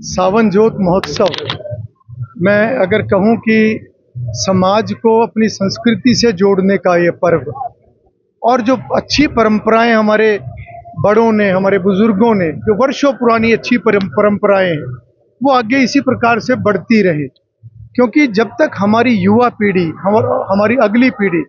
सावन जोत महोत्सव मैं अगर कहूं कि समाज को अपनी संस्कृति से जोड़ने का ये पर्व और जो अच्छी परंपराएं हमारे बड़ों ने, हमारे बुजुर्गों ने, जो वर्षों पुरानी अच्छी परंपराएं हैं, वो आगे इसी प्रकार से बढ़ती रहे। क्योंकि जब तक हमारी युवा पीढ़ी, हमारी अगली पीढ़ी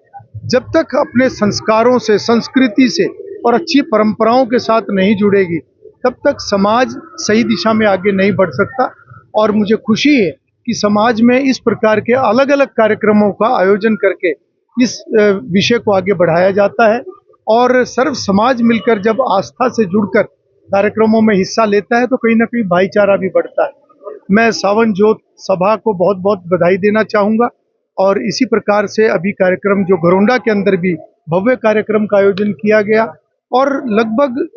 जब तक अपने संस्कारों से, संस्कृति से और अच्छी परंपराओं के साथ नहीं जुड़ेगी, तब तक समाज सही दिशा में आगे नहीं बढ़ सकता। और मुझे खुशी है कि समाज में इस प्रकार के अलग अलग कार्यक्रमों का आयोजन करके इस विषय को आगे बढ़ाया जाता है और सर्व समाज मिलकर जब आस्था से जुड़कर कार्यक्रमों में हिस्सा लेता है तो कहीं ना कहीं भाईचारा भी बढ़ता है। मैं सावन जोत सभा को बहुत बहुत बधाई देना चाहूँगा और इसी प्रकार से अभी कार्यक्रम जो घरोंडा के अंदर भी भव्य कार्यक्रम का आयोजन किया गया और लगभग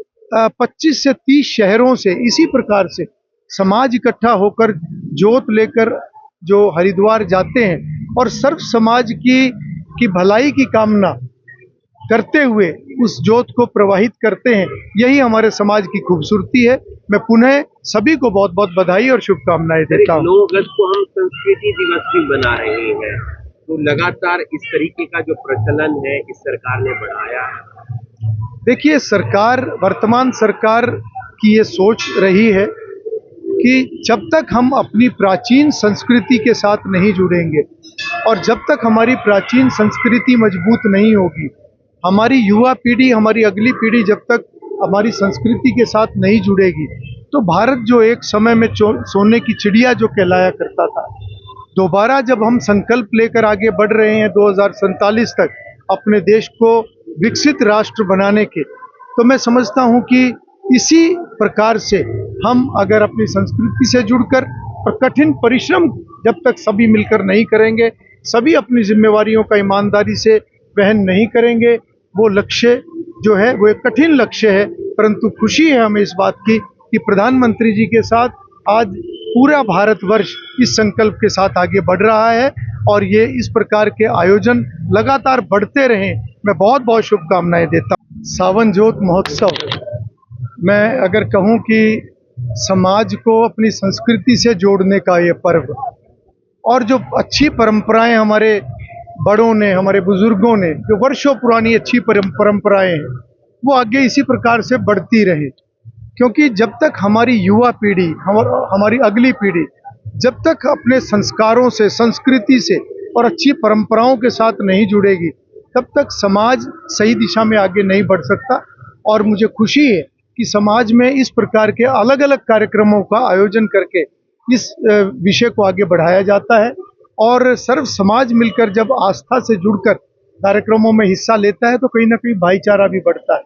25 से 30 शहरों से इसी प्रकार से समाज इकट्ठा होकर जोत लेकर जो हरिद्वार जाते हैं और सर्व समाज की भलाई की कामना करते हुए उस जोत को प्रवाहित करते हैं। यही हमारे समाज की खूबसूरती है। मैं पुनः सभी को बहुत बहुत बधाई और शुभकामनाएं देता हूँ। 9 अगस्त को हम संस्कृति दिवस भी मना रहे हैं, तो लगातार इस तरीके का जो प्रचलन है इस सरकार ने बढ़ाया है। देखिए, वर्तमान सरकार की ये सोच रही है कि जब तक हम अपनी प्राचीन संस्कृति के साथ नहीं जुड़ेंगे और जब तक हमारी प्राचीन संस्कृति मजबूत नहीं होगी, हमारी युवा पीढ़ी, हमारी अगली पीढ़ी जब तक हमारी संस्कृति के साथ नहीं जुड़ेगी, तो भारत जो एक समय में सोने की चिड़िया जो कहलाया करता था, दोबारा जब हम संकल्प लेकर आगे बढ़ रहे हैं 2047 तक अपने देश को विकसित राष्ट्र बनाने के, तो मैं समझता हूं कि इसी प्रकार से हम अगर अपनी संस्कृति से जुड़कर और कठिन परिश्रम जब तक सभी मिलकर नहीं करेंगे, सभी अपनी जिम्मेवारियों का ईमानदारी से वहन नहीं करेंगे, वो लक्ष्य जो है वो एक कठिन लक्ष्य है। परंतु खुशी है हमें इस बात की कि प्रधानमंत्री जी के साथ आज पूरा भारतवर्ष इस संकल्प के साथ आगे बढ़ रहा है और ये इस प्रकार के आयोजन लगातार बढ़ते रहें। मैं बहुत बहुत शुभकामनाएं देता हूँ। सावन जोत महोत्सव मैं अगर कहूँ कि समाज को अपनी संस्कृति से जोड़ने का ये पर्व और जो अच्छी परंपराएं हमारे बड़ों ने, हमारे बुजुर्गों ने, जो वर्षों पुरानी अच्छी परंपराएं हैं, वो आगे इसी प्रकार से बढ़ती रहे। क्योंकि जब तक हमारी युवा पीढ़ी, हमारी अगली पीढ़ी जब तक अपने संस्कारों से, संस्कृति से और अच्छी परंपराओं के साथ नहीं जुड़ेगी, तब तक समाज सही दिशा में आगे नहीं बढ़ सकता। और मुझे खुशी है कि समाज में इस प्रकार के अलग अलग कार्यक्रमों का आयोजन करके इस विषय को आगे बढ़ाया जाता है और सर्व समाज मिलकर जब आस्था से जुड़कर कार्यक्रमों में हिस्सा लेता है तो कहीं ना कहीं भाईचारा भी बढ़ता है।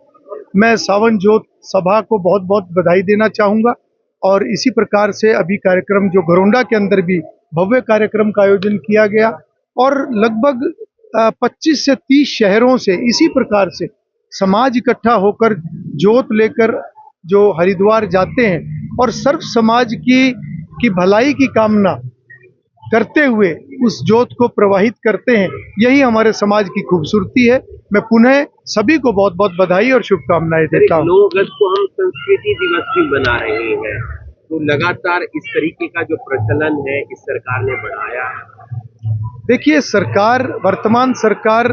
मैं सावन जोत सभा को बहुत बहुत बधाई देना चाहूँगा और इसी प्रकार से अभी कार्यक्रम जो घरोंडा के अंदर भी भव्य कार्यक्रम का आयोजन किया गया और लगभग 25 से 30 शहरों से इसी प्रकार से समाज इकट्ठा होकर जोत लेकर जो हरिद्वार जाते हैं और सर्व समाज की भलाई की कामना करते हुए उस जोत को प्रवाहित करते हैं। यही हमारे समाज की खूबसूरती है। मैं पुनः सभी को बहुत बहुत बधाई और शुभकामनाएं देता हूँ। 9 अगस्त को हम संस्कृति दिवस भी मना रहे हैं, तो लगातार इस तरीके का जो प्रचलन है इस सरकार ने बढ़ाया है। देखिए, वर्तमान सरकार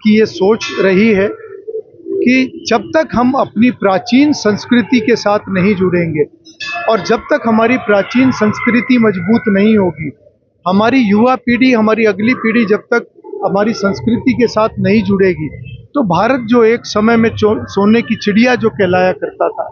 की ये सोच रही है कि जब तक हम अपनी प्राचीन संस्कृति के साथ नहीं जुड़ेंगे और जब तक हमारी प्राचीन संस्कृति मजबूत नहीं होगी, हमारी युवा पीढ़ी, हमारी अगली पीढ़ी जब तक हमारी संस्कृति के साथ नहीं जुड़ेगी, तो भारत जो एक समय में सोने की चिड़िया जो कहलाया करता था,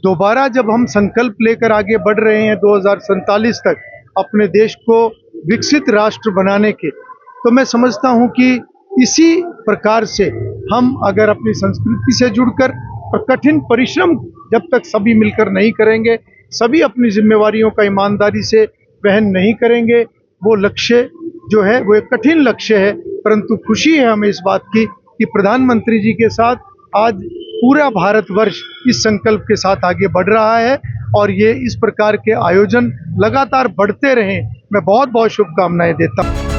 दोबारा जब हम संकल्प लेकर आगे बढ़ रहे हैं 2047 तक अपने देश को विकसित राष्ट्र बनाने के, तो मैं समझता हूं कि इसी प्रकार से हम अगर अपनी संस्कृति से जुड़कर और कठिन परिश्रम जब तक सभी मिलकर नहीं करेंगे, सभी अपनी जिम्मेवारियों का ईमानदारी से वहन नहीं करेंगे, वो लक्ष्य जो है वो एक कठिन लक्ष्य है। परंतु खुशी है हमें इस बात की कि प्रधानमंत्री जी के साथ आज पूरा भारतवर्ष इस संकल्प के साथ आगे बढ़ रहा है और ये इस प्रकार के आयोजन लगातार बढ़ते रहें। मैं बहुत बहुत शुभकामनाएं देता हूँ।